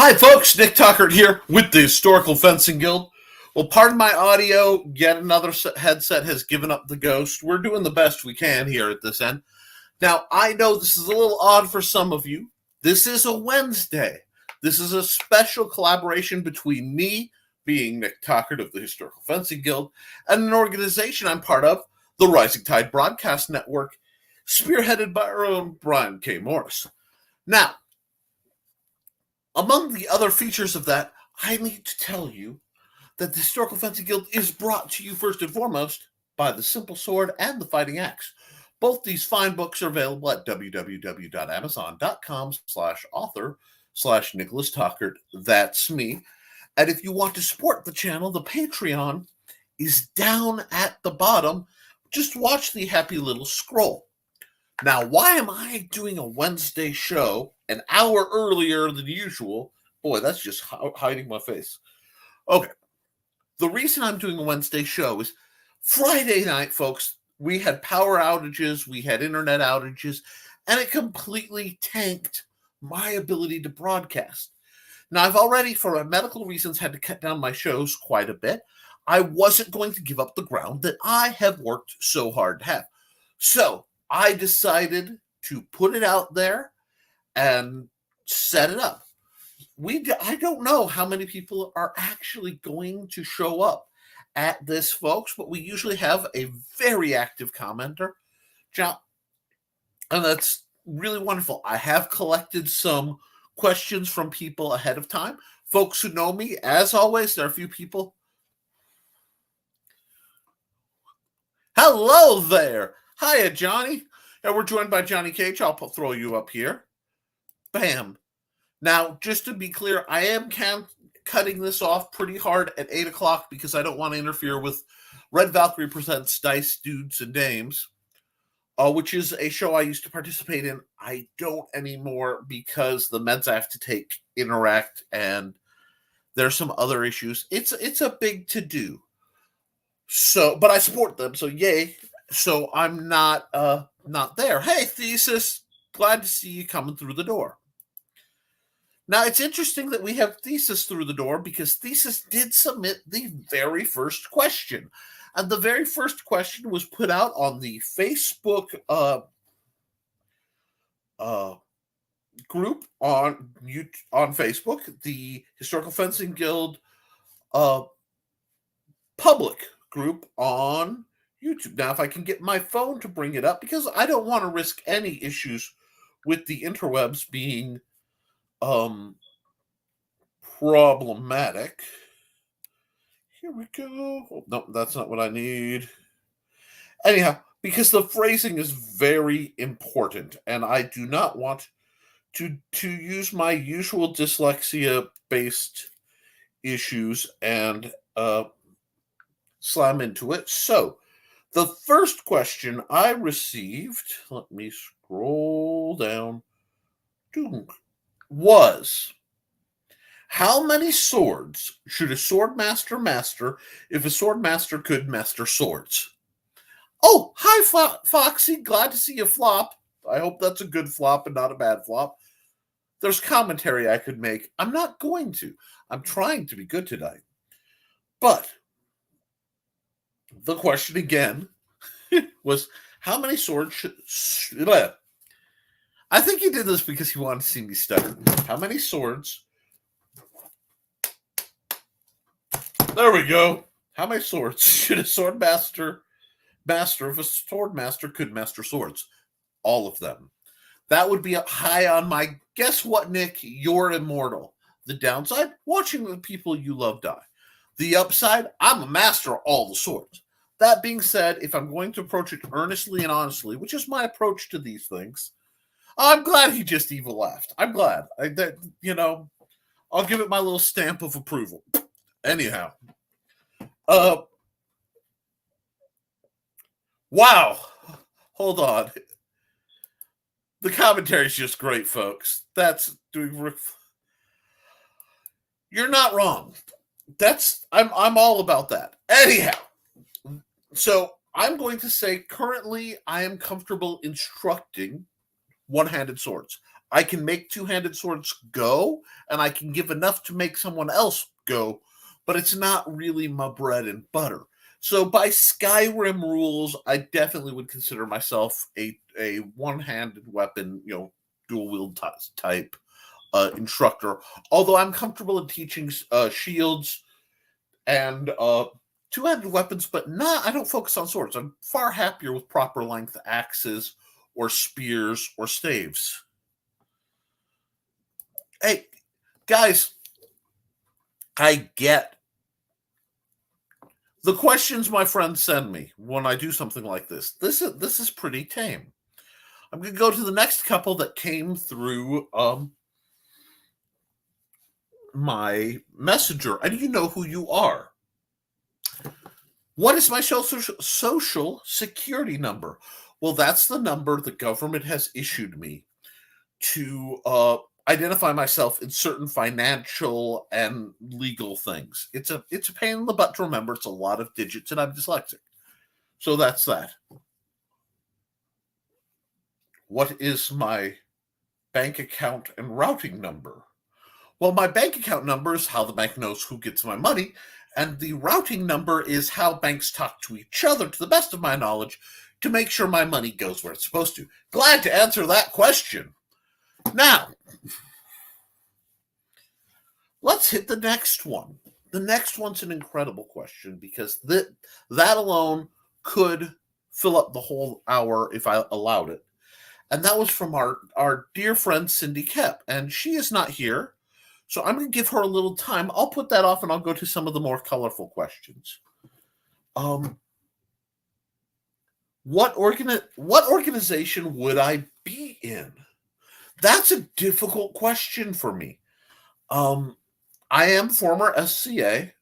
Hi folks, Nick Tuckert here with the Historical Fencing Guild. Well, pardon my audio, yet another headset has given up the ghost. We're doing the best we can here at this end. Now, I know this is a little odd for some of you. This is a Wednesday. This is a special collaboration between me, being Nick Tuckert of the Historical Fencing Guild, and an organization I'm part of, the Rising Tide Broadcast Network, spearheaded by our own Brian K. Morris. Now, among the other features of that, I need to tell you that the Historical Fencing Guild is brought to you first and foremost by the Simple Sword and the Fighting Axe. Both these fine books are available at www.amazon.com/author/Nicholas Tuckert. That's me. And if you want to support the channel, the Patreon is down at the bottom. Just watch the happy little scroll. Now, why am I doing a Wednesday show an hour earlier than usual? Boy, that's just hiding my face. Okay. The reason I'm doing a Wednesday show is Friday night, folks, we had power outages, we had internet outages, and it completely tanked my ability to broadcast. Now, I've already, for medical reasons, had to cut down my shows quite a bit. I wasn't going to give up the ground that I have worked so hard to have. So, I decided to put it out there and set it up. I don't know how many people are actually going to show up at this, folks, but we usually have a very active commenter, and that's really wonderful. I have collected some questions from people ahead of time. Folks who know me, as always, there are a few people. Hello there. Hiya, Johnny. And we're joined by Johnny Cage. I'll throw you up here. Bam. Now, just to be clear, I am cutting this off pretty hard at 8 o'clock because I don't want to interfere with Red Valkyrie Presents Dice Dudes and Dames, which is a show I used to participate in. I don't anymore because the meds I have to take interact and there's some other issues. It's a big to-do. So, but I support them, so yay. So I'm not there. Hey, Thesis, glad to see you coming through the door. Now, it's interesting that we have Thesis through the door because Thesis did submit the very first question. And the very first question was put out on the Facebook group on Facebook, the Historical Fencing Guild public group on YouTube. Now, if I can get my phone to bring it up, because I don't want to risk any issues with the interwebs being problematic. Here we go. Oh, no, that's not what I need. Anyhow, because the phrasing is very important, and I do not want to use my usual dyslexia-based issues and slam into it. So, the first question I received, let me scroll down, was, how many swords should a swordmaster master if a swordmaster could master swords? Oh, hi, Foxy. Glad to see you flop. I hope that's a good flop and not a bad flop. There's commentary I could make. I'm not going to. I'm trying to be good tonight. But the question again was, how many swords should... I think he did this because he wanted to see me stutter. How many swords... There we go. How many swords should a swordmaster master if a swordmaster could master swords? All of them. That would be high on my... Guess what, Nick? You're immortal. The downside? Watching the people you love die. The upside? I'm a master of all the swords. That being said, if I'm going to approach it earnestly and honestly, which is my approach to these things, I'm glad he just evil laughed. I'm glad. I'll give it my little stamp of approval. Anyhow. Wow. Hold on. The commentary is just great, folks. That's doing... You're not wrong. I'm all about that. Anyhow. So I'm going to say currently I am comfortable instructing one-handed swords. I can make two-handed swords go, and I can give enough to make someone else go, but it's not really my bread and butter. So by Skyrim rules, I definitely would consider myself a one-handed weapon, dual wield type instructor. Although I'm comfortable in teaching shields and two-handed weapons, but I don't focus on swords. I'm far happier with proper length axes or spears or staves. Hey, guys, I get the questions my friends send me when I do something like this. This is pretty tame. I'm going to go to the next couple that came through my messenger, and you know who you are. What is my social security number? Well, that's the number the government has issued me to identify myself in certain financial and legal things. It's a pain in the butt to remember. It's a lot of digits, and I'm dyslexic. So that's that. What is my bank account and routing number? Well, my bank account number is how the bank knows who gets my money, and the routing number is how banks talk to each other, to the best of my knowledge, to make sure my money goes where it's supposed to. Glad to answer that question. Now, let's hit the next one. The next one's an incredible question because that alone could fill up the whole hour if I allowed it. And that was from our dear friend Cindy Kep. And she is not here, so I'm going to give her a little time. I'll put that off and I'll go to some of the more colorful questions. What organization would I be in? That's a difficult question for me. I am former SCA,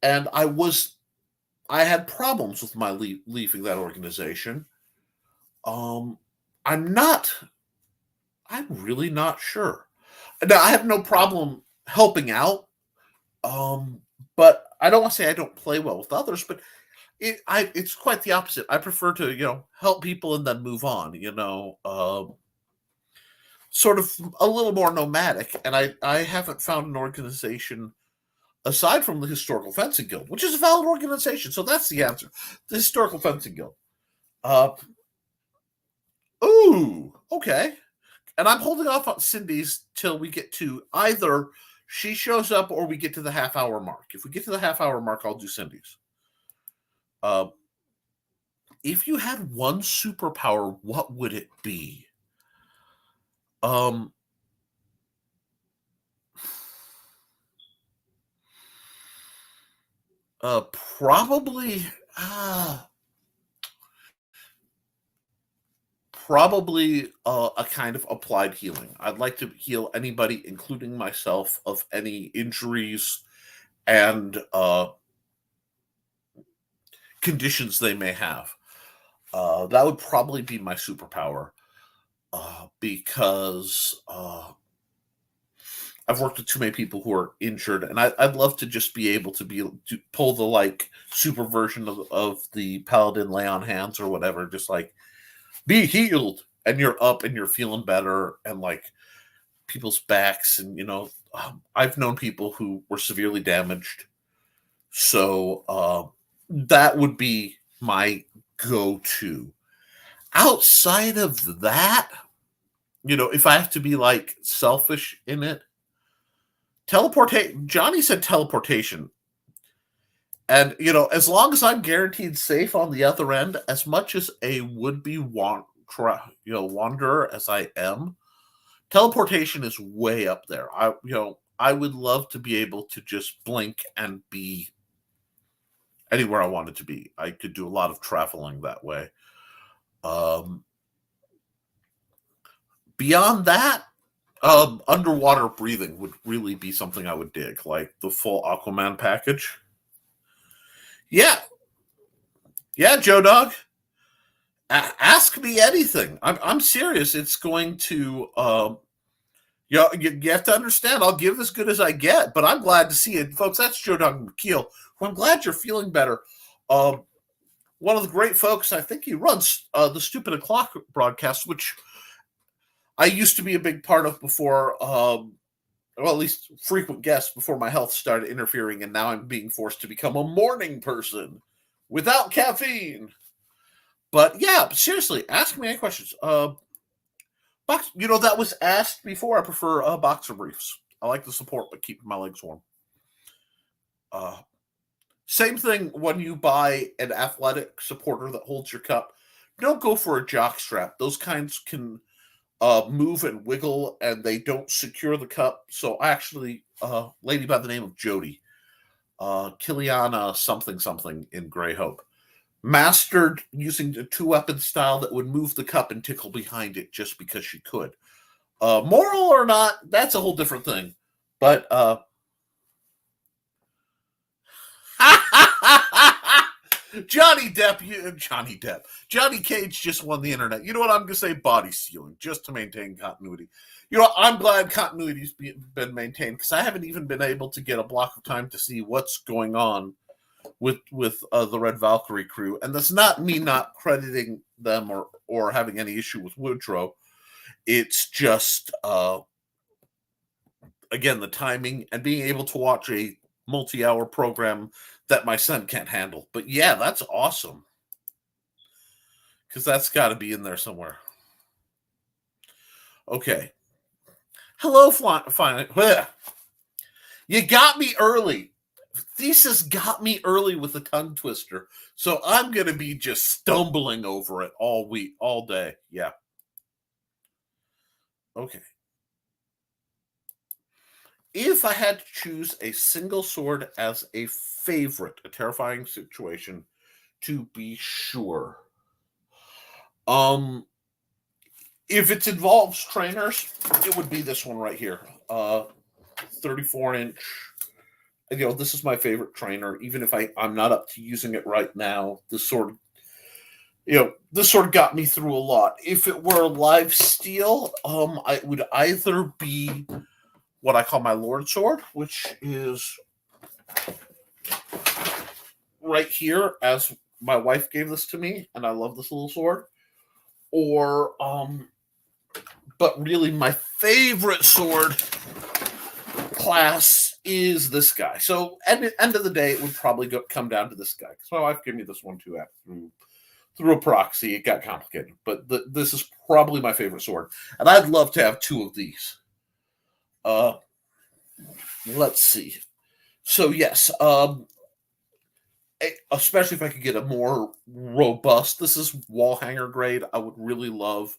and I had problems with my leaving that organization. I'm really not sure. Now, I have no problem helping out, but I don't want to say I don't play well with others, but it's quite the opposite. I prefer to, help people and then move on, sort of a little more nomadic. And I haven't found an organization aside from the Historical Fencing Guild, which is a valid organization. So that's the answer. The Historical Fencing Guild. Okay. And I'm holding off on Cindy's till we get to either she shows up or we get to the half-hour mark. If we get to the half-hour mark, I'll do Cindy's. If you had one superpower, what would it be? Probably a kind of applied healing. I'd like to heal anybody, including myself, of any injuries and conditions they may have. That would probably be my superpower because I've worked with too many people who are injured, and I'd love to just be able to pull the super version of the Paladin lay on hands or whatever, just be healed, and you're up and you're feeling better, and people's backs, and I've known people who were severely damaged, so that would be my go-to. Outside of that, if I have to be selfish in it, teleportation. Johnny said teleportation. And, as long as I'm guaranteed safe on the other end, as much as a would-be wanderer as I am, teleportation is way up there. I would love to be able to just blink and be anywhere I wanted to be. I could do a lot of traveling that way. Beyond that, underwater breathing would really be something I would dig, like the full Aquaman package. Yeah, Joe Dog. Ask me anything. I'm serious. It's going to. You have to understand. I'll give as good as I get, but I'm glad to see it, folks. That's Joe Dog McKeel. Well, I'm glad you're feeling better. One of the great folks, I think he runs the Stupid O'Clock broadcast, which I used to be a big part of before, well, at least frequent guest before my health started interfering, and now I'm being forced to become a morning person without caffeine. But yeah, seriously, ask me any questions. That was asked before. I prefer boxer briefs. I like the support, but keeping my legs warm. Uh, Same thing when you buy an athletic supporter that holds your cup. Don't go for a jock strap. Those kinds can move and wiggle, and they don't secure the cup. So actually, a lady by the name of Jody, Kiliana something something in Grey Hope, mastered using a two-weapon style that would move the cup and tickle behind it just because she could. Moral or not, that's a whole different thing. But Johnny Cage just won the internet. You know what? I'm going to say body sealing just to maintain continuity. I'm glad continuity's been maintained because I haven't even been able to get a block of time to see what's going on with the Red Valkyrie crew, and that's not me not crediting them or having any issue with Woodrow. It's just again the timing and being able to watch a multi-hour program that my son can't handle. But yeah, that's awesome because that's got to be in there somewhere. Okay. Hello, fine. You got me early. Thesis got me early with the tongue twister, so I'm going to be just stumbling over it all week, all day. Yeah. Okay. If I had to choose a single sword as a favorite, a terrifying situation, to be sure. If it involves trainers, it would be this one right here. 34-inch. This is my favorite trainer, even if I'm not up to using it right now. This sword got me through a lot. If it were live steel, I would either be what I call my Lord Sword, which is right here, as my wife gave this to me, and I love this little sword. Or, but really my favorite sword class is this guy. So at the end of the day, it would probably come down to this guy. Because my wife gave me this one too through a proxy. It got complicated. But this is probably my favorite sword. And I'd love to have two of these. Let's see. So yes, especially if I could get a more robust, this is wall hanger grade. I would really love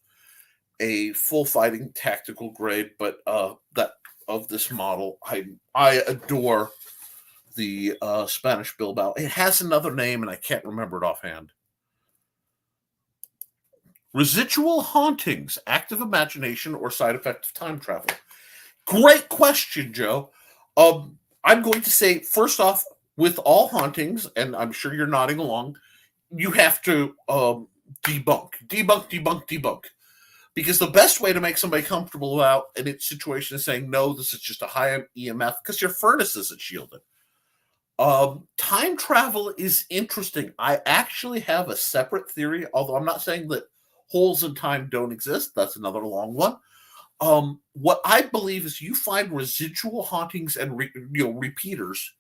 a full fighting tactical grade, but that of this model, I adore the Spanish Bilbao. It has another name, and I can't remember it offhand. Residual hauntings, active imagination, or side effect of time travel? Great question, Joe. I'm going to say, first off, with all hauntings, and I'm sure you're nodding along, you have to debunk. Because the best way to make somebody comfortable about in its situation is saying, no, this is just a high EMF, because your furnace isn't shielded. Time travel is interesting. I actually have a separate theory, although I'm not saying that holes in time don't exist. That's another long one. What I believe is you find residual hauntings and repeaters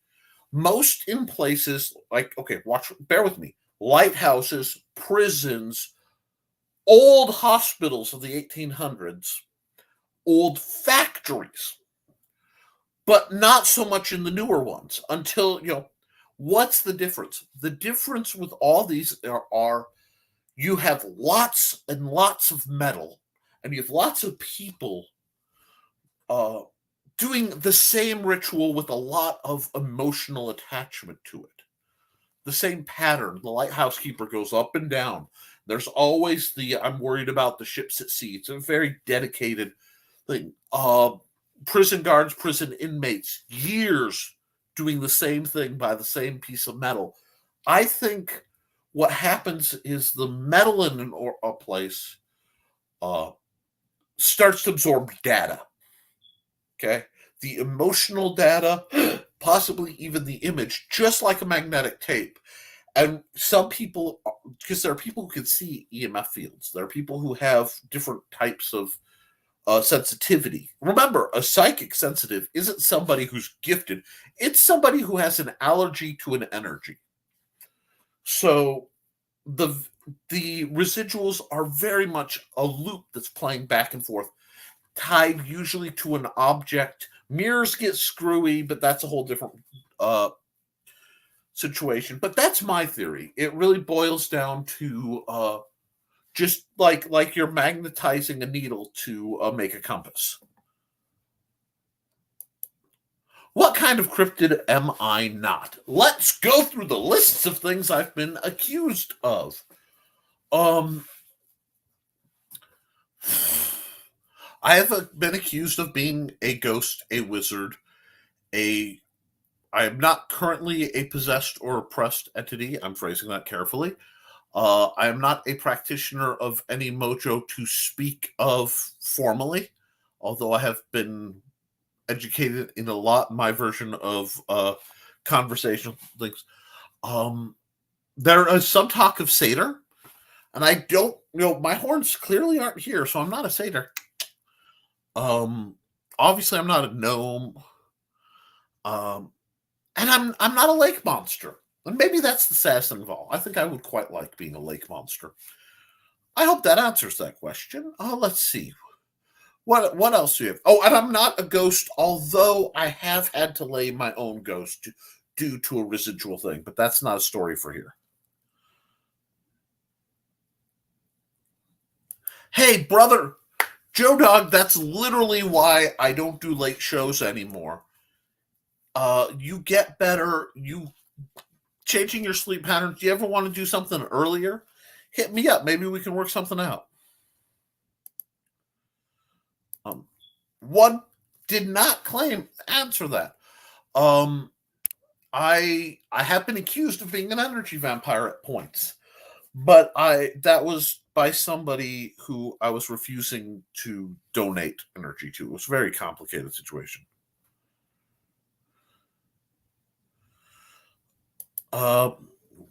most in places like, okay, bear with me, lighthouses, prisons, old hospitals of the 1800s, old factories, but not so much in the newer ones until, what's the difference? The difference with all these are you have lots and lots of metal, and you have lots of people doing the same ritual with a lot of emotional attachment to it. The same pattern. The lighthouse keeper goes up and down. There's always I'm worried about the ships at sea. It's a very dedicated thing. Prison guards, prison inmates, years doing the same thing by the same piece of metal. I think what happens is the metal in a place starts to absorb data. Okay? The emotional data, possibly even the image, just like a magnetic tape. And some people, because there are people who can see EMF fields, there are people who have different types of sensitivity. Remember, a psychic sensitive isn't somebody who's gifted. It's somebody who has an allergy to an energy. So the residuals are very much a loop that's playing back and forth, tied usually to an object. Mirrors get screwy, but that's a whole different situation. But that's my theory. It really boils down to just like you're magnetizing a needle to make a compass. What kind of cryptid am I not? Let's go through the lists of things I've been accused of. I have been accused of being a ghost, a wizard, I am not currently a possessed or oppressed entity. I'm phrasing that carefully. I am not a practitioner of any mojo to speak of formally, although I have been educated in a lot my version of conversational things. There is some talk of satyr, and I don't, my horns clearly aren't here, so I'm not a satyr. Obviously I'm not a gnome. And I'm not a lake monster. And maybe that's the saddest thing of all. I think I would quite like being a lake monster. I hope that answers that question. Let's see. What else do we have? Oh, and I'm not a ghost, although I have had to lay my own ghost due to a residual thing, but that's not a story for here. Hey, brother, Joe Dog, that's literally why I don't do late shows anymore. You get better, you changing your sleep patterns. Do you ever want to do something earlier? Hit me up. Maybe we can work something out. One did not claim answer that. I have been accused of being an energy vampire at points, but that was by somebody who I was refusing to donate energy to. It was a very complicated situation.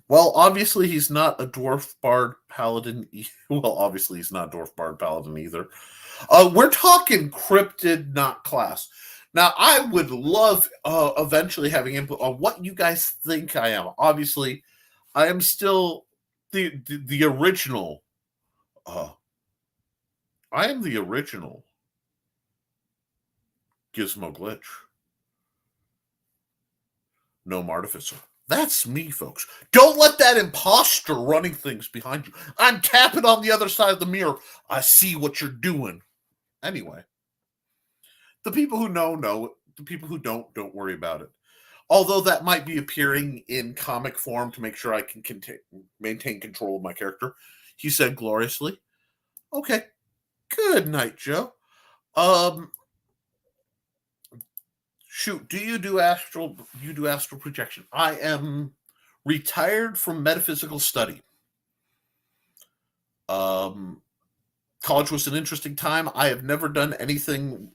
Well, obviously he's not a dwarf bard paladin. Well, obviously he's not a dwarf bard paladin either. We're talking cryptid, not class. Now, I would love eventually having input on what you guys think I am. Obviously, I am still the original. I am the original Gizmo Glitch. Gnome Artificer. That's me, folks. Don't let that imposter running things behind you. I'm tapping on the other side of the mirror. I see what you're doing. Anyway, the people who know. The people who don't worry about it. Although that might be appearing in comic form to make sure I can maintain control of my character. He said gloriously. Okay. Good night, Joe. Shoot, do you do astral projection? I am retired from metaphysical study. College was an interesting time. I have never done anything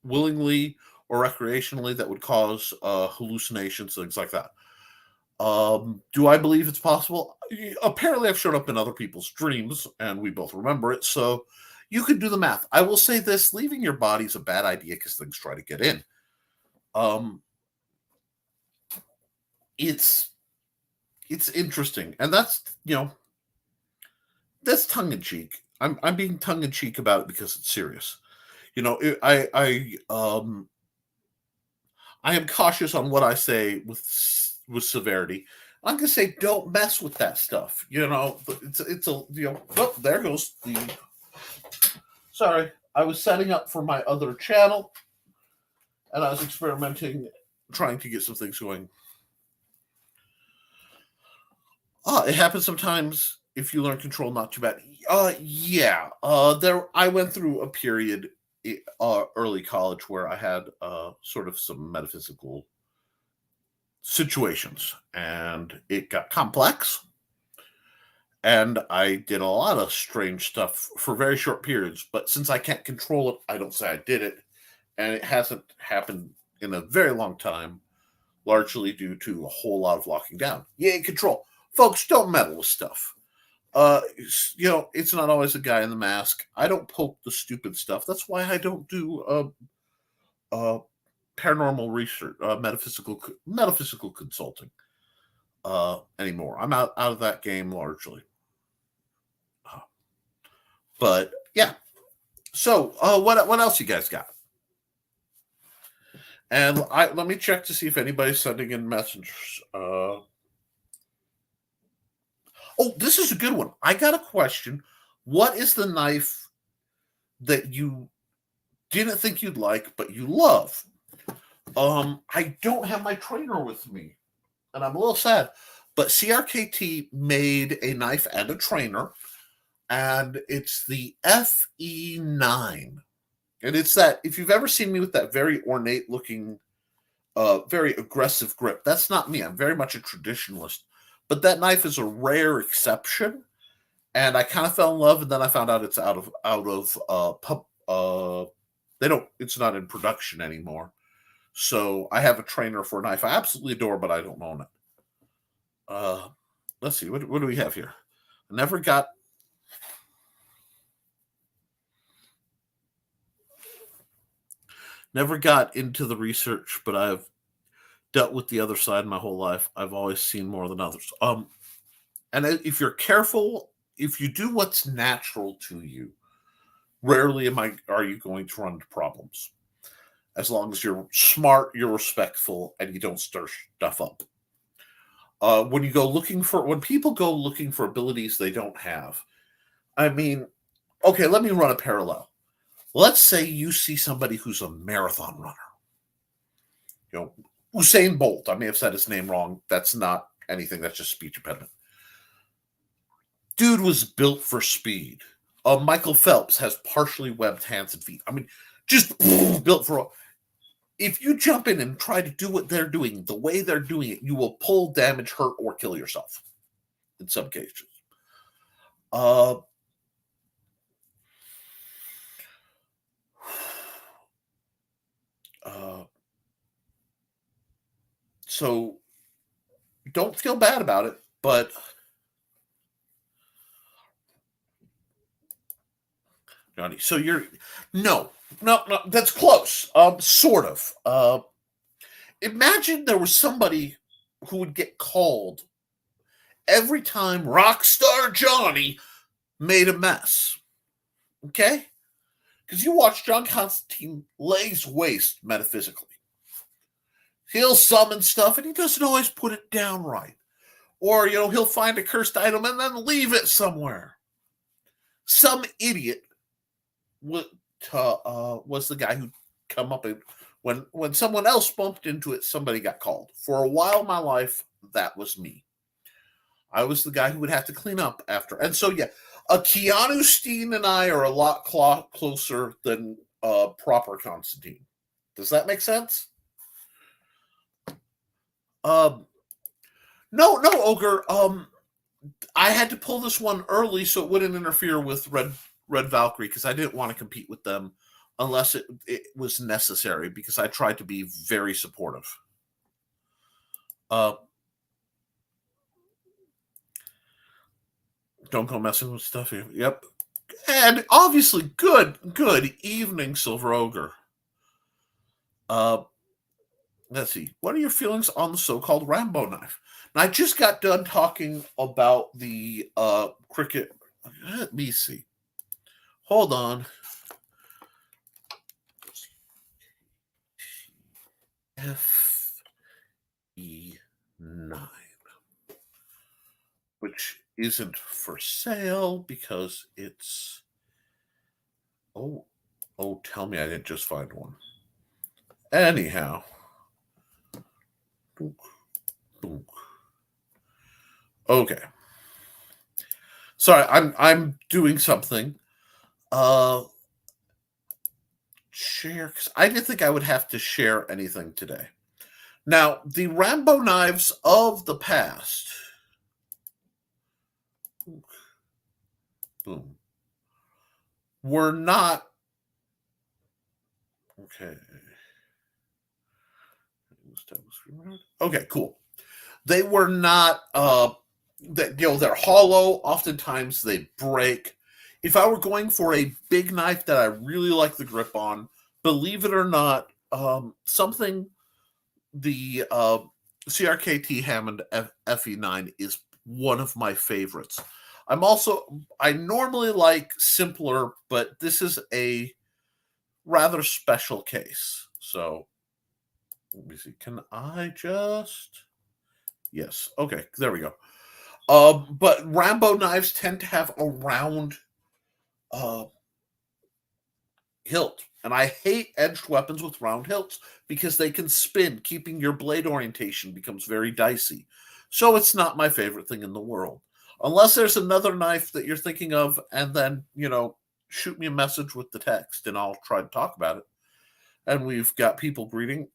willingly or recreationally that would cause hallucinations, things like that. Do I believe it's possible? Apparently, I've shown up in other people's dreams, and we both remember it, so you can do the math. I will say this, leaving your body is a bad idea because things try to get in. It's interesting, and that's that's tongue in cheek. I'm being tongue in cheek about it because it's serious. I am cautious on what I say with severity. I'm gonna say don't mess with that stuff. It's a Oh, there goes the. Sorry, I was setting up for my other channel. And I was experimenting, trying to get some things going. It happens sometimes if you learn control, not too bad. Yeah. I went through a period, early college, where I had sort of some metaphysical situations, and it got complex. And I did a lot of strange stuff for very short periods. But since I can't control it, I don't say I did it. And it hasn't happened in a very long time, largely due to a whole lot of locking down. Yay, control. Folks, don't meddle with stuff. It's not always a guy in the mask. I don't poke the stupid stuff. That's why I don't do paranormal research, metaphysical consulting anymore. I'm out of that game largely. But yeah. So what else you guys got? And let me check to see if anybody's sending in messengers. This is a good one. I got a question. What is the knife that you didn't think you'd like, but you love? I don't have my trainer with me, and I'm a little sad. But CRKT made a knife and a trainer, and it's the FE9. And it's that, if you've ever seen me with that very ornate looking, very aggressive grip, that's not me. I'm very much a traditionalist. But that knife is a rare exception. And I kind of fell in love, and then I found out it's it's not in production anymore. So I have a trainer for a knife I absolutely adore, but I don't own it. Let's see, what do we have here? I never got into the research, but I've dealt with the other side my whole life. I've always seen more than others. And if you're careful, if you do what's natural to you, rarely are you going to run into problems. As long as you're smart, you're respectful, and you don't stir stuff up. When people go looking for abilities they don't have, I mean, okay, let me run a parallel. Let's say you see somebody who's a marathon runner. Usain Bolt. I may have said his name wrong. That's not anything. That's just speech impediment. Dude was built for speed. Michael Phelps has partially webbed hands and feet. I mean, just built for. If you jump in and try to do what they're doing, the way they're doing it, you will pull, damage, hurt, or kill yourself. In some cases. So don't feel bad about it, but Johnny, so you're no, that's close. Sort of. Imagine there was somebody who would get called every time Rockstar Johnny made a mess. Okay? Because you watch John Constantine lays waste metaphysically. He'll summon stuff and he doesn't always put it down right. Or, he'll find a cursed item and then leave it somewhere. Some idiot was the guy who come up and when someone else bumped into it, somebody got called. For a while in my life, that was me. I was the guy who would have to clean up after. And so, yeah, Keanu Steen and I are a lot closer than proper Constantine. Does that make sense? No, Ogre. I had to pull this one early so it wouldn't interfere with Red Valkyrie because I didn't want to compete with them unless it was necessary because I tried to be very supportive. Don't go messing with stuff here. Yep. And obviously, good evening, Silver Ogre. Let's see. What are your feelings on the so-called Rambo knife? Now, I just got done talking about the cricket. Let me see. Hold on. FE9, which isn't for sale because it's. Oh, tell me I didn't just find one. Anyhow. Okay. Sorry, I'm doing something. Share, because I didn't think I would have to share anything today. Now, the Rambo knives of the past. Boom. Were not. Okay. Okay, cool. They were not that, they're hollow. Oftentimes they break. If I were going for a big knife that I really like the grip on, believe it or not, something the CRKT Hammond FE9 is one of my favorites. I normally like simpler, but this is a rather special case. So let me see. Can I just? Yes. Okay. There we go. But Rambo knives tend to have a round uh, hilt. And I hate edged weapons with round hilts because they can spin, keeping your blade orientation becomes very dicey. So it's not my favorite thing in the world. Unless there's another knife that you're thinking of, and then, shoot me a message with the text and I'll try to talk about it. And we've got people greeting.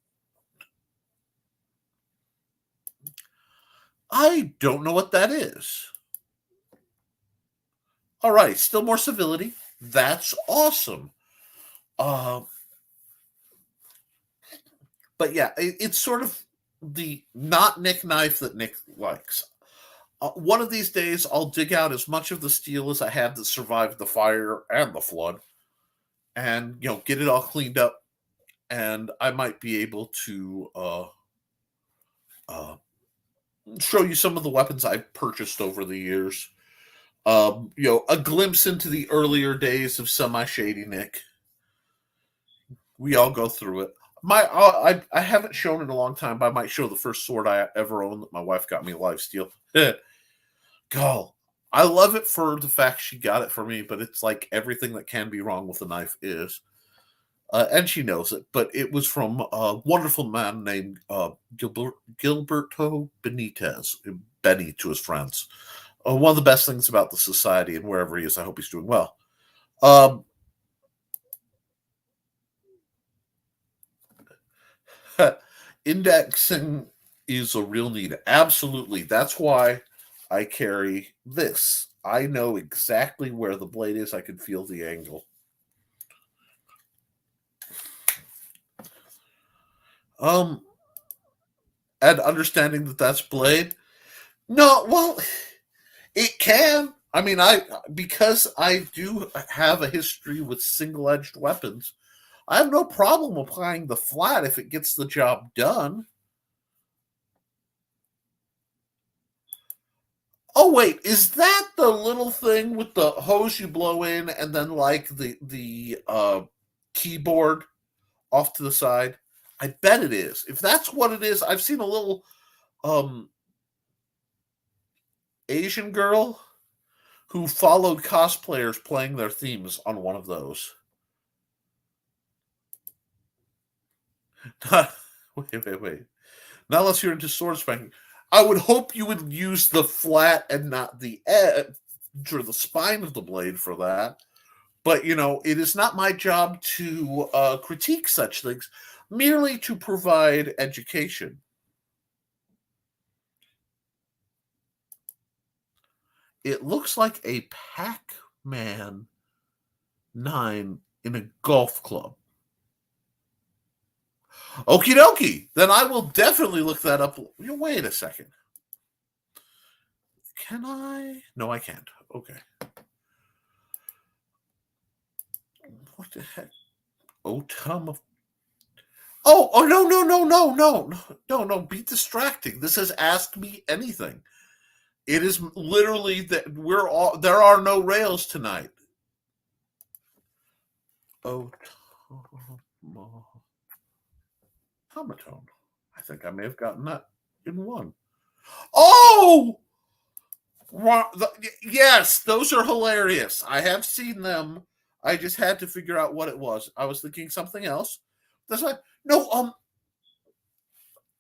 I don't know what that is. All right, still more civility. That's awesome. But yeah, it's sort of the not Nick knife that Nick likes. One of these days, I'll dig out as much of the steel as I have that survived the fire and the flood, and get it all cleaned up. And I might be able to show you some of the weapons I've purchased over the years. A glimpse into the earlier days of semi-shady Nick. We all go through it. I haven't shown it in a long time, but I might show the first sword I ever owned that my wife got me live steel. God, I love it for the fact she got it for me, but it's like everything that can be wrong with a knife is. And she knows it, but it was from a wonderful man named Gilberto Benitez, Benny to his friends. One of the best things about the society, and wherever he is, I hope he's doing well. Indexing is a real need. Absolutely. That's why I carry this. I know exactly where the blade is. I can feel the angle. And understanding that that's blade. No, well, it can. I mean, because I do have a history with single-edged weapons, I have no problem applying the flat if it gets the job done. Oh wait, is that the little thing with the hose you blow in and then like the keyboard off to the side? I bet it is. If that's what it is, I've seen a little Asian girl who followed cosplayers playing their themes on one of those. Wait. Not unless you're into sword spanking. I would hope you would use the flat and not the edge or the spine of the blade for that. But, it is not my job to critique such things, merely to provide education. It looks like a Pac-Man 9 in a golf club. Okie dokie. Then I will definitely look that up. Wait a second. Can I? No, I can't. Okay. What the heck? Oh, Tom. Oh, no. Be distracting. This says ask me anything. It is literally that there are no rails tonight. Oh, Tomatone. I think I may have gotten that in one. Oh! Yes, those are hilarious. I have seen them. I just had to figure out what it was. I was thinking something else. That's like, no,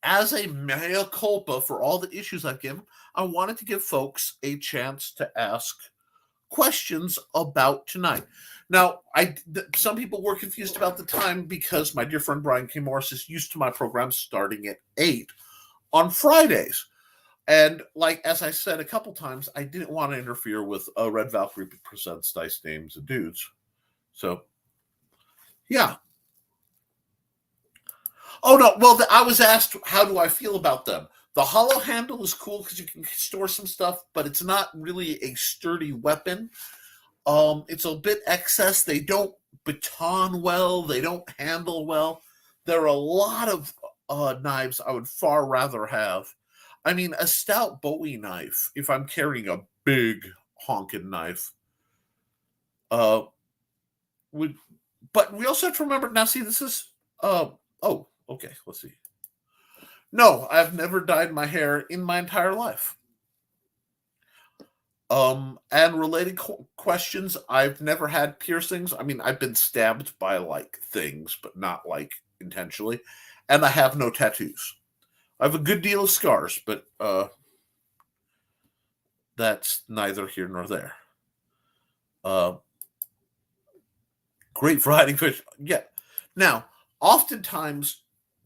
as a mea culpa for all the issues I've given, I wanted to give folks a chance to ask questions about tonight. Now, some people were confused about the time because my dear friend Brian K. Morris is used to my program starting at 8 on Fridays. And as I said a couple times, I didn't want to interfere with Red Valkyrie Presents Dice Names and Dudes. So, yeah. Oh, no. Well, I was asked, how do I feel about them? The hollow handle is cool because you can store some stuff, but it's not really a sturdy weapon. It's a bit excess. They don't baton well. They don't handle well. There are a lot of knives I would far rather have. I mean, a stout Bowie knife, if I'm carrying a big honking knife, would. But we also have to remember now. See, this is. Oh, okay. Let's see. No, I've never dyed my hair in my entire life. And related questions, I've never had piercings. I mean, I've been stabbed by like things, but not like intentionally. And I have no tattoos. I have a good deal of scars, but that's neither here nor there. Great for hiding fish. Yeah. Now, oftentimes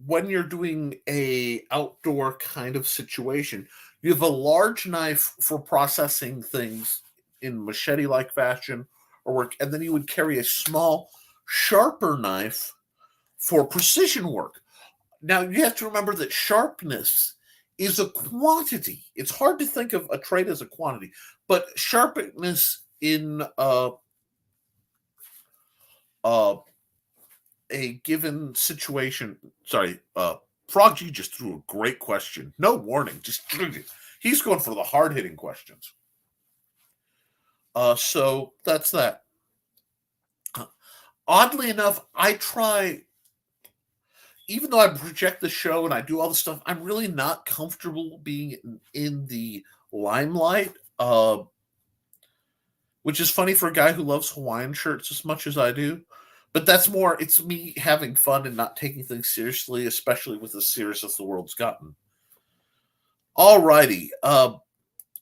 when you're doing a outdoor kind of situation, you have a large knife for processing things in machete-like fashion or work, and then you would carry a small, sharper knife for precision work. Now, you have to remember that sharpness is a quantity. It's hard to think of a trait as a quantity, but sharpness in a given situation. Sorry, Frog G just threw a great question. No warning, just he's going for the hard-hitting questions. So that's that. Oddly enough, I try, even though I project the show and I do all the stuff, I'm really not comfortable being in the limelight. Which is funny for a guy who loves Hawaiian shirts as much as I do. But that's more, it's me having fun and not taking things seriously, especially with as serious as the world's gotten. Alrighty.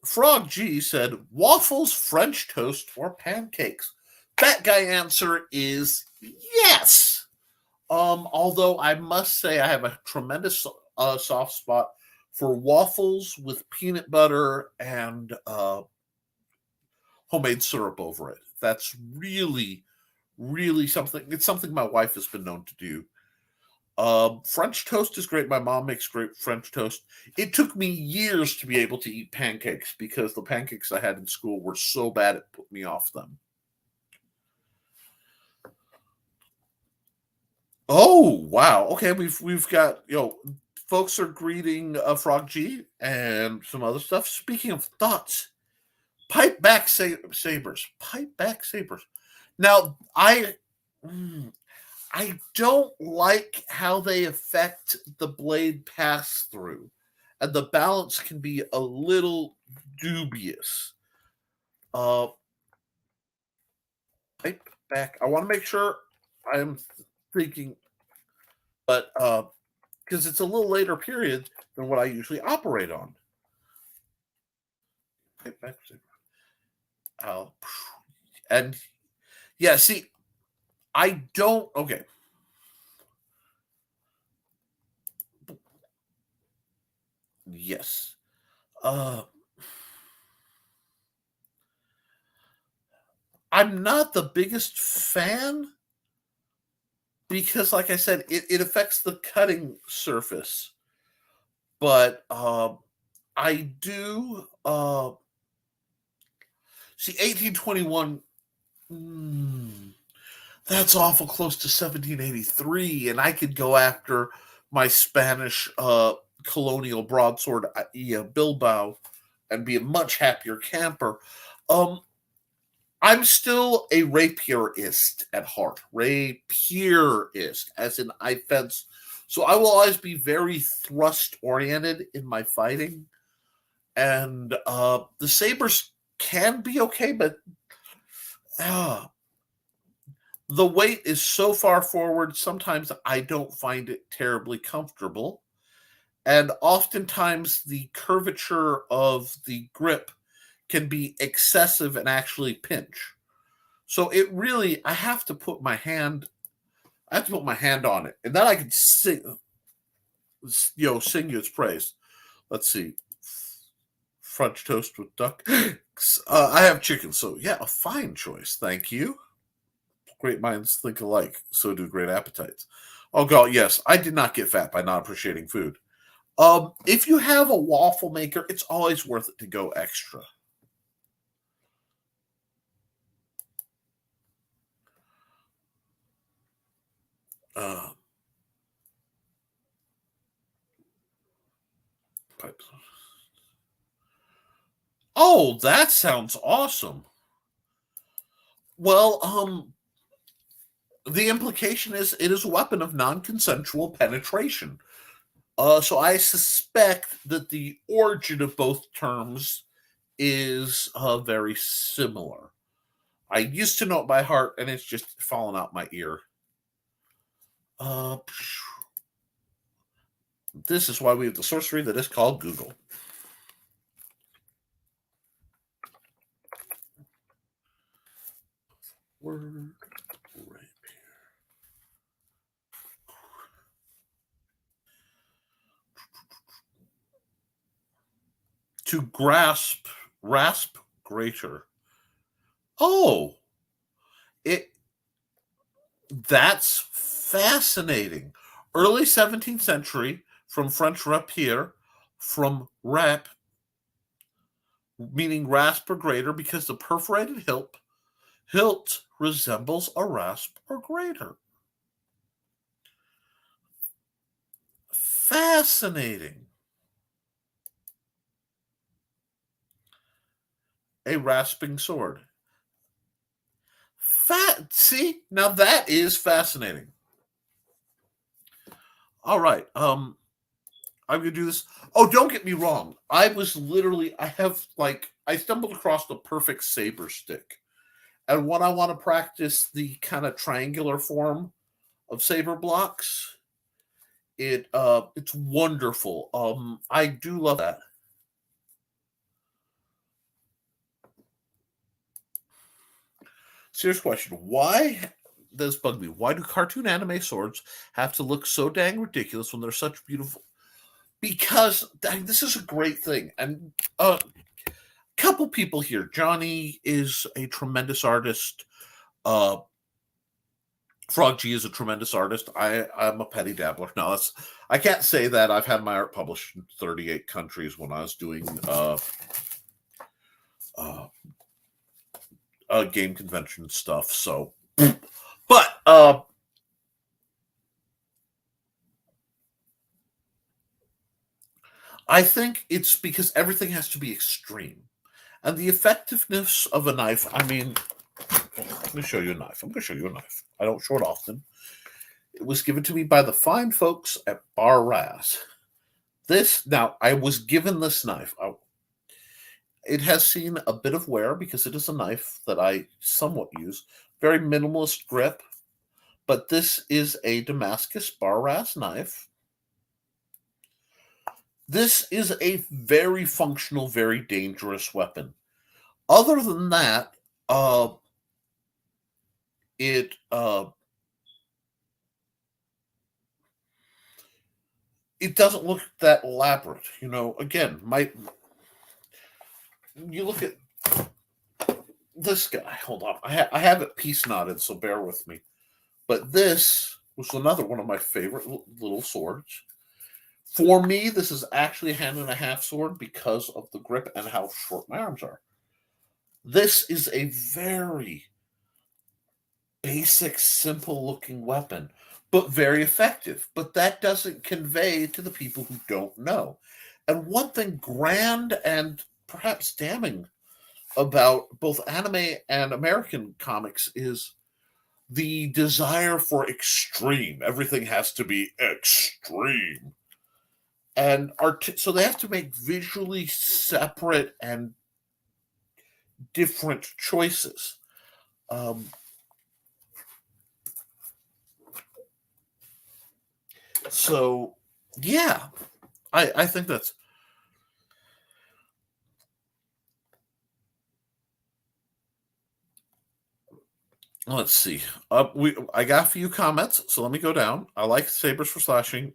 Frog G said, waffles, French toast, or pancakes? That guy answer is yes. Although I must say I have a tremendous soft spot for waffles with peanut butter and homemade syrup over it. That's really something. It's something my wife has been known to do. French toast is great. My mom makes great French toast. It took me years to be able to eat pancakes because the pancakes I had in school were so bad it put me off them. Oh wow! Okay, we've got folks are greeting Frog G and some other stuff. Speaking of thoughts, pipe back sabers. Pipe back sabers. Now I don't like how they affect the blade pass through, and the balance can be a little dubious. Pipe back. I want to make sure I'm thinking, but because it's a little later period than what I usually operate on. Pipe back. And yeah, see, I don't. Okay. Yes. I'm not the biggest fan because, like I said, it affects the cutting surface. But I do see 1821. That's awful close to 1783, and I could go after my Spanish colonial broadsword, Bilbao, and be a much happier camper. I'm still a rapierist at heart. Rapierist, as in I fence. So I will always be very thrust oriented in my fighting. And the sabers can be okay, but the weight is so far forward, sometimes I don't find it terribly comfortable. And oftentimes the curvature of the grip can be excessive and actually pinch. So it really, I have to put my hand on it, and then I can sing you its praise. Let's see, French toast with duck. I have chicken, so yeah, a fine choice. Thank you. Great minds think alike, so do great appetites. Oh God, yes, I did not get fat by not appreciating food. If you have a waffle maker, it's always worth it to go extra. Oh, that sounds awesome. Well, the implication is it is a weapon of non-consensual penetration. So I suspect that the origin of both terms is very similar. I used to know it by heart, and it's just fallen out my ear. This is why we have the sorcery that is called Google. Word rapier. To rasp greater. Oh, that's fascinating. Early 17th century, from French rapier, from rap, meaning rasp or grater, because the perforated hilt resembles a rasp or grater. Fascinating. A rasping sword. See, now that is fascinating. All right. I'm gonna do this. Oh, don't get me wrong. I stumbled across the perfect saber stick. And when I want to practice the kind of triangular form of saber blocks, it's wonderful. I do love that. Serious question. Why does bug me? Why do cartoon anime swords have to look so dang ridiculous when they're such beautiful? Because this is a great thing. And a couple people here. Johnny is a tremendous artist. Frog G is a tremendous artist. I'm a petty dabbler. No, I can't say that. I've had my art published in 38 countries when I was doing game convention stuff. So, but I think it's because everything has to be extreme, and the effectiveness of a knife. I mean, let me show you a knife. I'm going to show you a knife. I don't show it often. It was given to me by the fine folks at Bar Raz. Now, I was given this knife. It has seen a bit of wear because it is a knife that I somewhat use. Very minimalist grip. But this is a Damascus Bar Raz knife. This is a very functional, very dangerous weapon. Other than that, it doesn't look that elaborate. Again, you look at this guy. Hold on, I have it piece knotted, so bear with me. But this was another one of my favorite little swords. For me, this is actually a hand and a half sword because of the grip and how short my arms are. This is a very basic, simple looking weapon, but very effective. But that doesn't convey to the people who don't know. And one thing grand and perhaps damning about both anime and American comics is the desire for extreme. Everything has to be extreme. And so they have to make visually separate and different choices. So, yeah, I think that's. Let's see. I got a few comments, so let me go down. I like sabers for slashing.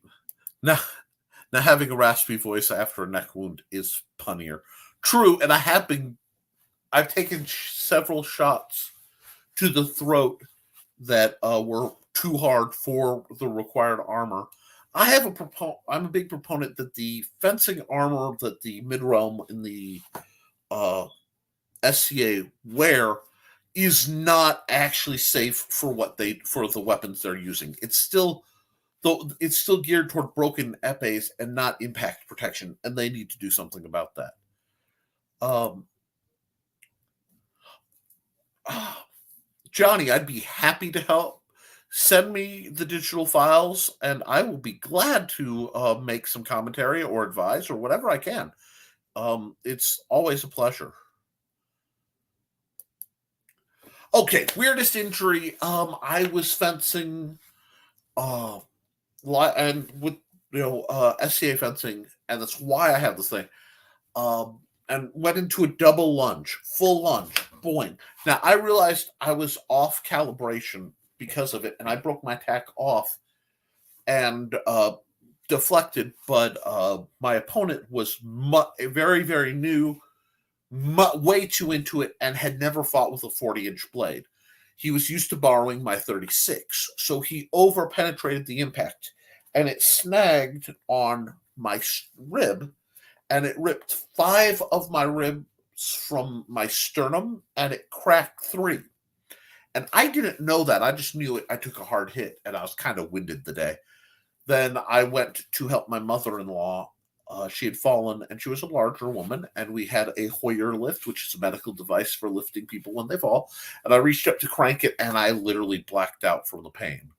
Now having a raspy voice after a neck wound is punnier. True, and I've taken several shots to the throat that were too hard for the required armor. I'm a big proponent that the fencing armor that the mid-realm in the uh, SCA wear is not actually safe for the weapons they're using. It's still geared toward broken epes and not impact protection, and they need to do something about that. Um, Johnny, I'd be happy to help. Send me the digital files, and I will be glad to make some commentary or advise or whatever I can. It's always a pleasure. Okay, weirdest injury. I was fencing, uh, and with SCA fencing, and that's why I have this thing. And went into a double lunge, full lunge, boing. Now I realized I was off calibration because of it, and I broke my tack off and deflected. But my opponent was very, very new, way too into it, and had never fought with a 40-inch blade. He was used to borrowing my 36, so he over penetrated the impact, and it snagged on my rib, and it ripped 5 of my ribs from my sternum, and it cracked 3. And I didn't know that. I just knew it. I took a hard hit, and I was kind of winded the day. Then I went to help my mother-in-law. She had fallen, and she was a larger woman, and we had a Hoyer lift, which is a medical device for lifting people when they fall. And I reached up to crank it, and I literally blacked out from the pain.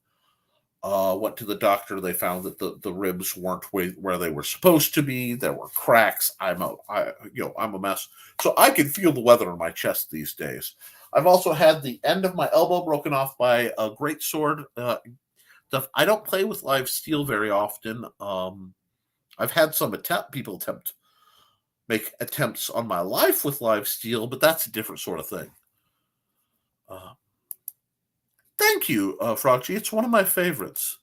Went to the doctor. They found that the ribs weren't where they were supposed to be. There were cracks. I'm a mess. So I can feel the weather in my chest these days. I've also had the end of my elbow broken off by a great sword. I don't play with live steel very often. I've had some people make attempts on my life with live steel, but that's a different sort of thing. Thank you, Froggy. It's one of my favorites.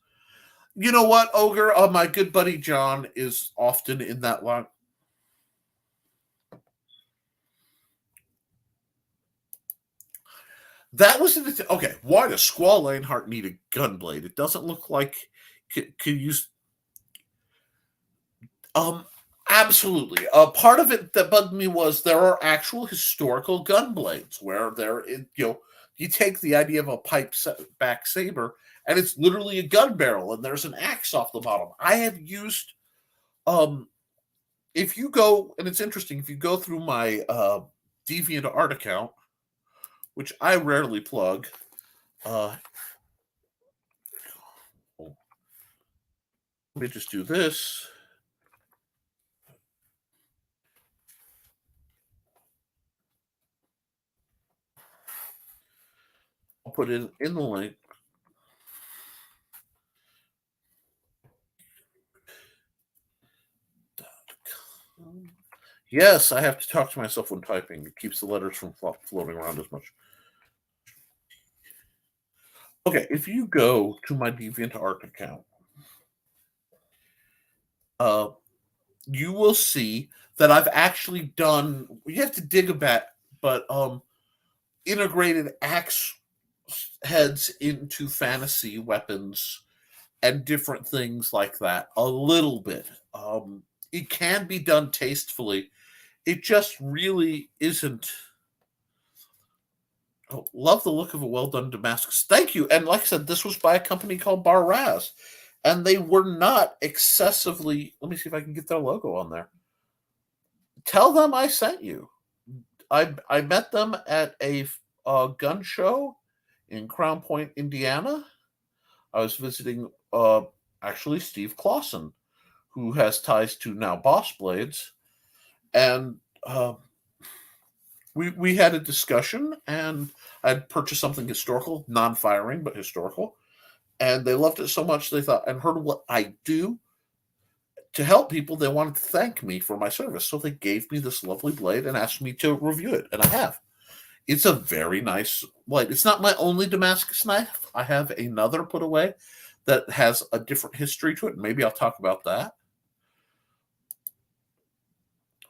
You know what, Ogre? My good buddy John is often in that line. That was okay. Why does Squall Lanehart need a gunblade? It doesn't look like could use. Absolutely. Part of it that bugged me was there are actual historical gun blades where you take the idea of a pipe back saber and it's literally a gun barrel and there's an axe off the bottom. I have used, if you go, and it's interesting, if you go through my DeviantArt account, which I rarely plug, let me just do this. I'll put it in the link. Yes, I have to talk to myself when typing. It keeps the letters from floating around as much. Okay, if you go to my DeviantArt account, you will see that I've actually done. You have to dig a bit, but integrated axe heads into fantasy weapons and different things like that a little bit. It can be done tastefully. It just really isn't. Oh, love the look of a well done Damascus. Thank you. And like I said, this was by a company called Baraz, and they were not excessively. Let me see if I can get their logo on there. Tell them I sent you. I met them at a gun show in Crown Point, Indiana. I was visiting actually Steve Clausen, who has ties to now Boss Blades, and we had a discussion, and I'd purchased something historical, non-firing but historical, and they loved it so much they thought and heard what I do to help people. They wanted to thank me for my service, so they gave me this lovely blade and asked me to review it, and I have. It's a very nice blade. It's not my only Damascus knife. I have another put away that has a different history to it. Maybe I'll talk about that.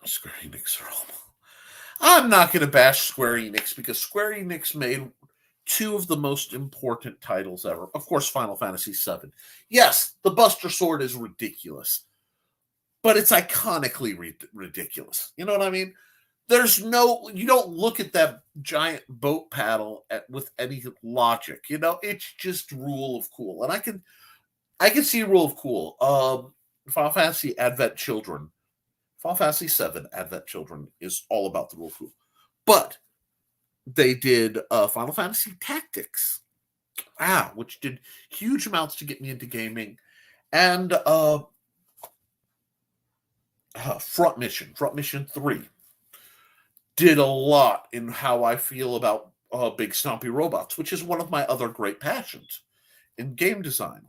Square Enix are all. I'm not going to bash Square Enix because Square Enix made two of the most important titles ever. Of course, Final Fantasy VII. Yes, the Buster Sword is ridiculous, but it's iconically ridiculous. You know what I mean? You don't look at that giant boat paddle with any logic. It's just rule of cool, and I can see rule of cool. Final Fantasy Advent Children, Final Fantasy VII Advent Children is all about the rule of cool, but they did Final Fantasy Tactics, which did huge amounts to get me into gaming, and Front Mission 3 did a lot in how I feel about big stompy robots, which is one of my other great passions in game design.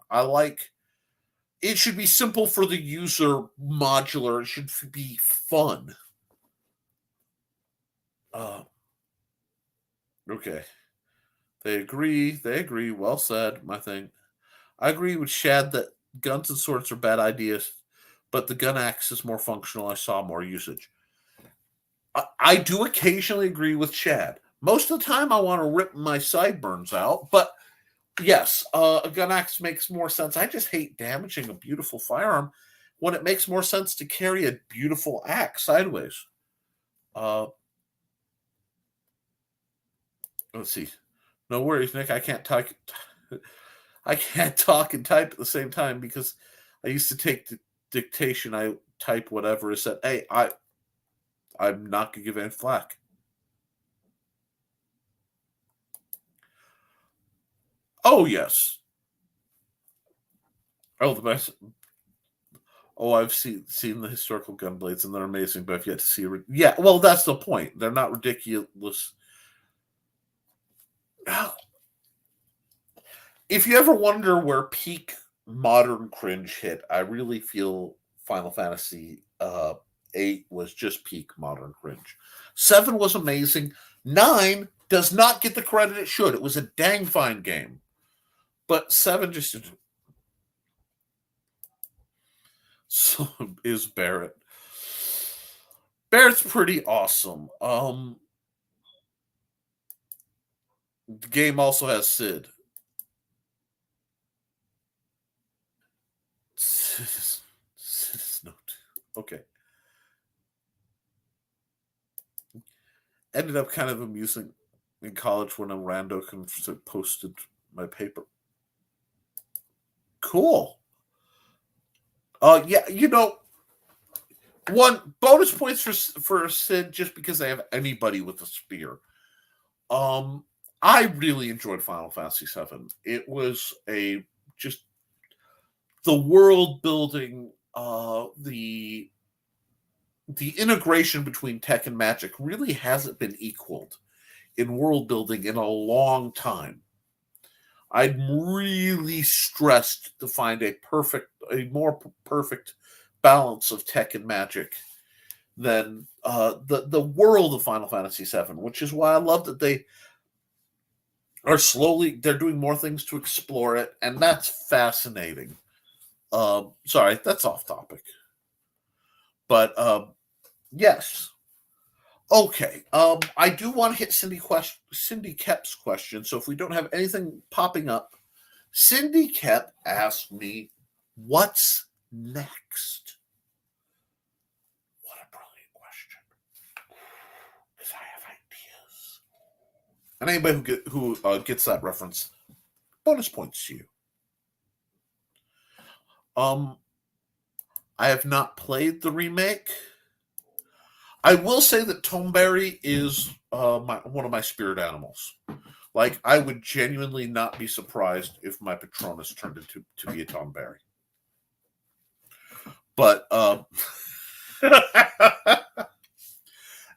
It should be simple for the user, modular. It should be fun. Okay. They agree. Well said, my thing. I agree with Shad that guns and swords are bad ideas, but the gun axe is more functional. I saw more usage. I do occasionally agree with Chad. Most of the time, I want to rip my sideburns out, but yes, a gun axe makes more sense. I just hate damaging a beautiful firearm when it makes more sense to carry a beautiful axe sideways. Let's see. No worries, Nick. I can't talk. I can't talk and type at the same time because I used to take the dictation. I type whatever is said. Hey, I'm not gonna give any flack. Oh yes. Oh, the best. Oh, I've seen the historical gun blades, and they're amazing, but I've yet to see. Yeah, well, that's the point. They're not ridiculous. If you ever wonder where peak modern cringe hit, I really feel Final Fantasy VIII was just peak modern cringe. 7 was amazing. 9 does not get the credit it should. It was a dang fine game. But 7 just... So is Barrett. Barrett's pretty awesome. The game also has Sid. Okay. Ended up kind of amusing in college when a rando posted my paper. Cool. Yeah, one bonus points for Sid just because they have anybody with a spear. I really enjoyed Final Fantasy VII. It was just the world building, the integration between tech and magic really hasn't been equaled in world building in a long time. I'm really stressed to find a more perfect balance of tech and magic than the world of Final Fantasy VII, which is why I love that they are they're doing more things to explore it, and that's fascinating. Sorry, that's off topic. But yes. Okay. I do want to hit Cindy Kep's question. So if we don't have anything popping up, Cindy Kep asked me, "What's next?" What a brilliant question. Because I have ideas. And anybody who gets that reference, bonus points to you. I have not played the remake. I will say that Toneberry is one of my spirit animals. Like, I would genuinely not be surprised if my Patronus turned into to be a Toneberry. But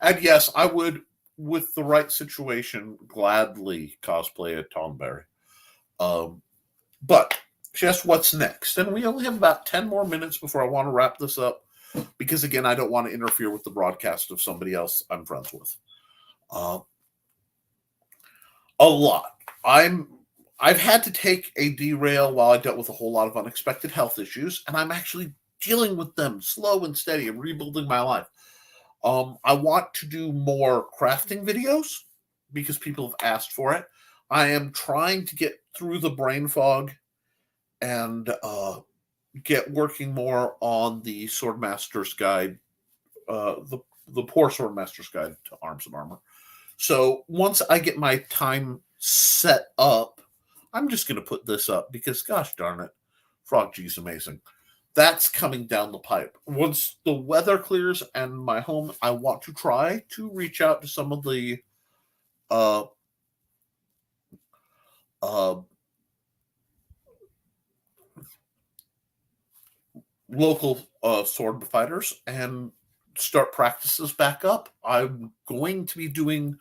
and yes, I would, with the right situation, gladly cosplay a Toneberry. But just what's next? And we only have about 10 more minutes before I want to wrap this up. Because, again, I don't want to interfere with the broadcast of somebody else I'm friends with. A lot. I've had to take a derail while I dealt with a whole lot of unexpected health issues, and I'm actually dealing with them slow and steady and rebuilding my life. I want to do more crafting videos because people have asked for it. I am trying to get through the brain fog and get working more on the Swordmaster's Guide, the Poor Swordmaster's Guide to Arms and Armor. So once I get my time set up, I'm just going to put this up because, gosh darn it, Frog G's amazing. That's coming down the pipe. Once the weather clears and my home, I want to try to reach out to some of the uh, uh, local sword fighters and start practices back up. I'm going to be doing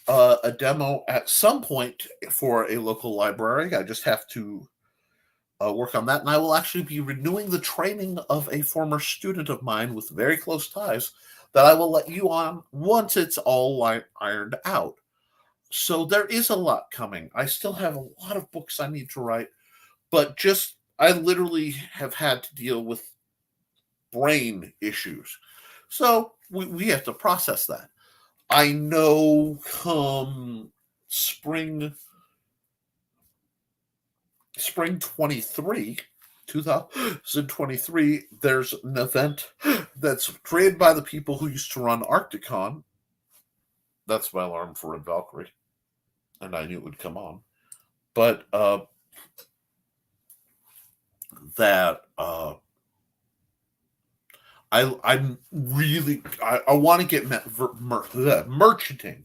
a demo at some point for a local library. I just have to work on that, and I will actually be renewing the training of a former student of mine with very close ties that I will let you on once it's all ironed out. So there is a lot coming. I still have a lot of books I need to write, but just I literally have had to deal with brain issues. So we have to process that. I know come spring 2023, there's an event that's created by the people who used to run Arcticon. That's my alarm for Red Valkyrie. And I knew it would come on. But I'm really I want to get merchanting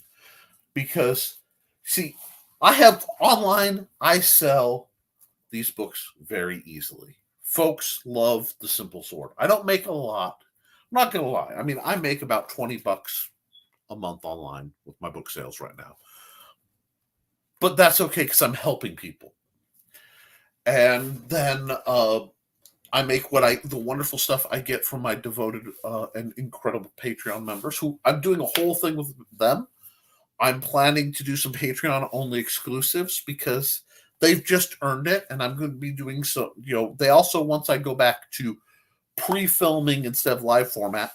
because see, I have online, I sell these books very easily. Folks love the simple sword. I don't make a lot. I'm not gonna lie. I mean, I make about $20 a month online with my book sales right now. But that's okay because I'm helping people. And then I make the wonderful stuff I get from my devoted and incredible Patreon members who I'm doing a whole thing with them. I'm planning to do some Patreon only exclusives because they've just earned it, and I'm going to be doing so. They also, once I go back to pre-filming instead of live format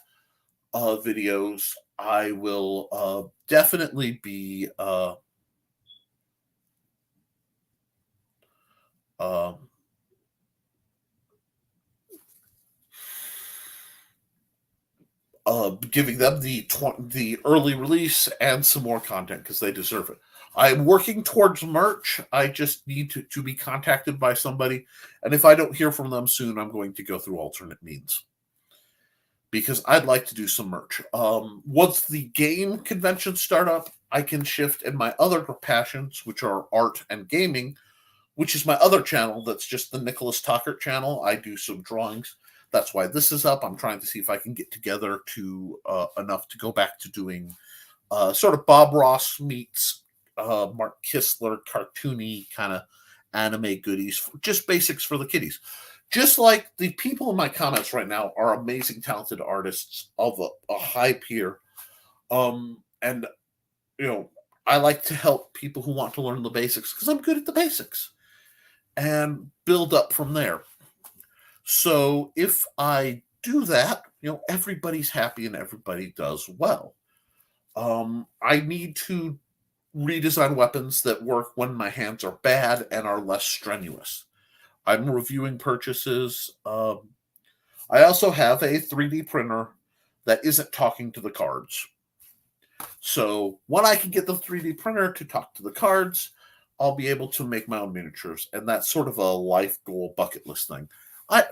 videos, I will definitely be giving them the early release and some more content because they deserve it. I'm working towards merch. I just need to be contacted by somebody. And if I don't hear from them soon, I'm going to go through alternate means. Because I'd like to do some merch. Once the game conventions start up, I can shift in my other passions, which are art and gaming, which is my other channel that's just the Nicholas Talkert channel. I do some drawings. That's why this is up. I'm trying to see if I can get together to enough to go back to doing sort of Bob Ross meets Mark Kistler cartoony kind of anime goodies, just basics for the kiddies. Just like the people in my comments right now are amazing, talented artists of a high peer. And, I like to help people who want to learn the basics because I'm good at the basics and build up from there. So if I do that, everybody's happy and everybody does well. I need to redesign weapons that work when my hands are bad and are less strenuous. I'm reviewing purchases. I also have a 3D printer that isn't talking to the cards. So when I can get the 3D printer to talk to the cards, I'll be able to make my own miniatures. And that's sort of a life goal bucket list thing.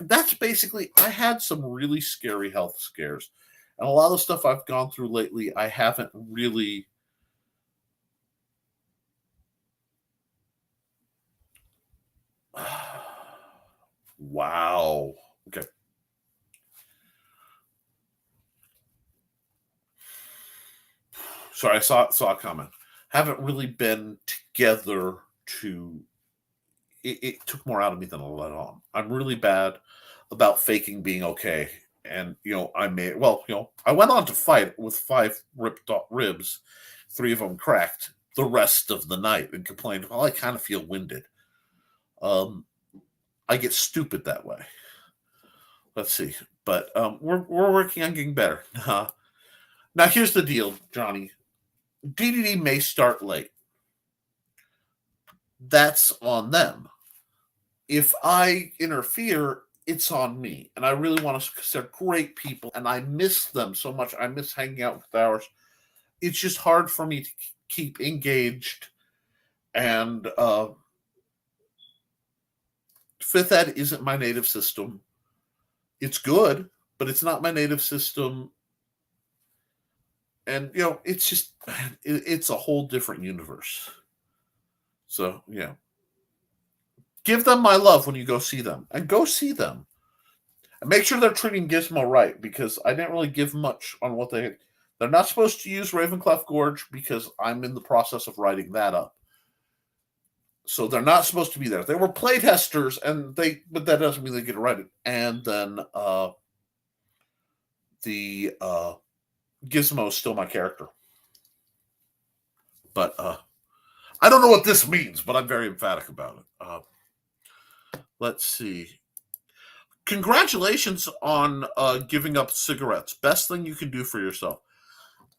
That's basically, I had some really scary health scares. And a lot of the stuff I've gone through lately, I haven't really... Wow. Okay. Sorry, I saw a comment. Haven't really been together to... It took more out of me than I let on. I'm really bad about faking being okay. And, I went on to fight with 5 ripped off ribs, 3 of them cracked the rest of the night and complained, well, I kind of feel winded. I get stupid that way. Let's see. But we're working on getting better. Now, here's the deal, Johnny. DDD may start late. that's on them. If I interfere, it's on me. And I really want to, because they're great people and I miss them so much. I miss hanging out with ours. It's just hard for me to keep engaged. And fifth ed isn't my native system. It's good, but it's not my native system. And, it's just, it's a whole different universe. So, yeah. Give them my love when you go see them. And go see them. And make sure they're treating Gizmo right, because I didn't really give much on what they're not supposed to use Ravenclef Gorge, because I'm in the process of writing that up. So they're not supposed to be there. They were playtesters, but that doesn't mean they get to write it. And then the Gizmo is still my character. But I don't know what this means, but I'm very emphatic about it. Let's see. Congratulations on giving up cigarettes. Best thing you can do for yourself.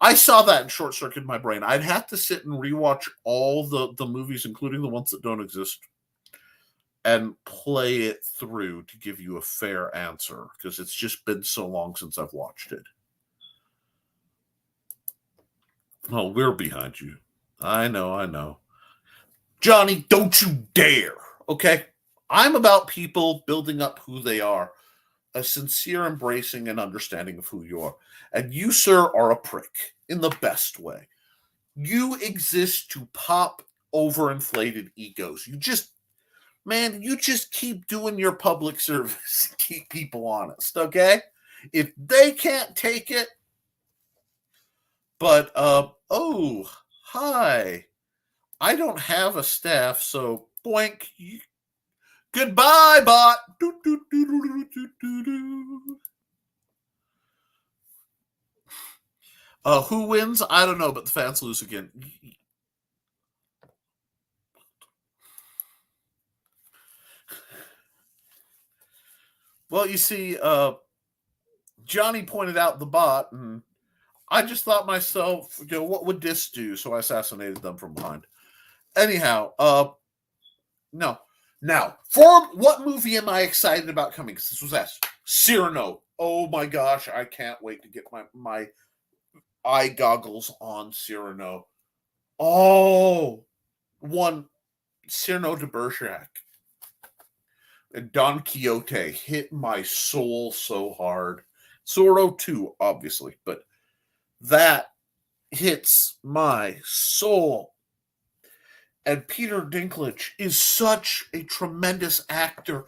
I saw that and short-circuited my brain. I'd have to sit and rewatch all the movies, including the ones that don't exist, and play it through to give you a fair answer, because it's just been so long since I've watched it. Oh, we're behind you. I know. Johnny, don't you dare, okay? I'm about people building up who they are, a sincere embracing and understanding of who you are. And you, sir, are a prick in the best way. You exist to pop overinflated egos. You just keep doing your public service and keep people honest, okay? If they can't take it, but, oh, hi. I don't have a staff, so boink. Goodbye, bot. Who wins? I don't know, but the fans lose again. Well, you see, Johnny pointed out the bot, and I just thought myself, what would this do? So I assassinated them from behind. Anyhow, no. Now, for what movie am I excited about coming? Because this was asked. Cyrano. Oh my gosh, I can't wait to get my eye goggles on Cyrano. Oh, one Cyrano de Bergerac and Don Quixote hit my soul so hard. Zorro too, obviously, but that hits my soul. And Peter Dinklage is such a tremendous actor.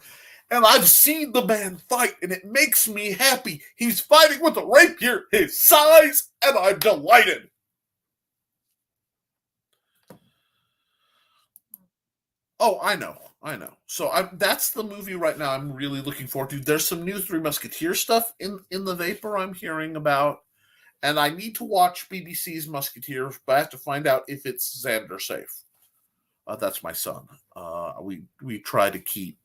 And I've seen the man fight, and it makes me happy. He's fighting with a rapier his size, and I'm delighted. Oh, I know. So that's the movie right now I'm really looking forward to. There's some new Three Musketeers stuff in the vapor I'm hearing about. And I need to watch BBC's Musketeers, but I have to find out if it's Xander safe. That's my son. We try to keep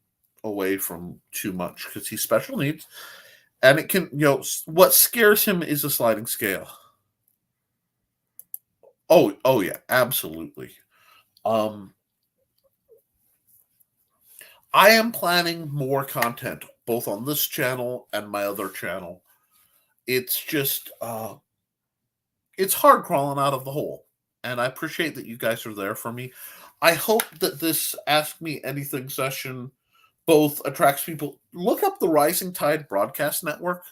away from too much because he's special needs. And it can, what scares him is a sliding scale. Oh yeah, absolutely. I am planning more content, both on this channel and my other channel. It's just, it's hard crawling out of the hole. And I appreciate that you guys are there for me. I hope that this Ask Me Anything session both attracts people. Look up the Rising Tide Broadcast Network.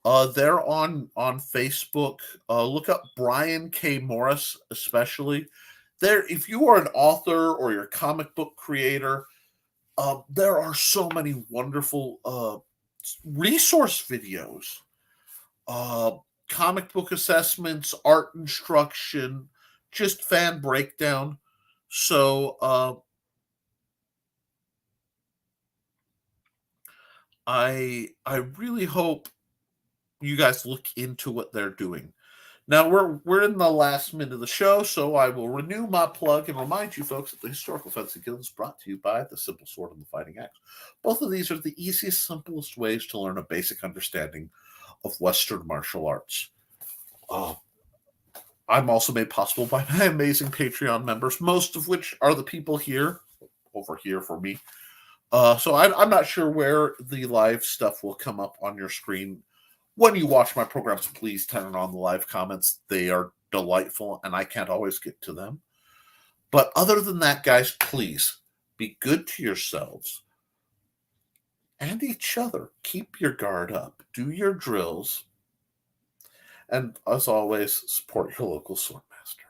They're on Facebook. Look up Brian K. Morris, especially. There, if you are an author or you're a comic book creator, there are so many wonderful resource videos, comic book assessments, art instruction, just fan breakdown. So I really hope you guys look into what they're doing. Now, we're in the last minute of the show, so I will renew my plug and remind you folks that the Historical Fencing Guild is brought to you by the Simple Sword and the Fighting Axe. Both of these are the easiest, simplest ways to learn a basic understanding of Western martial arts. I'm also made possible by my amazing Patreon members, most of which are the people here, over here for me. So I'm not sure where the live stuff will come up on your screen. When you watch my programs, please turn on the live comments. They are delightful, and I can't always get to them. But other than that, guys, please be good to yourselves and each other. Keep your guard up. Do your drills. And as always, support your local swordmaster.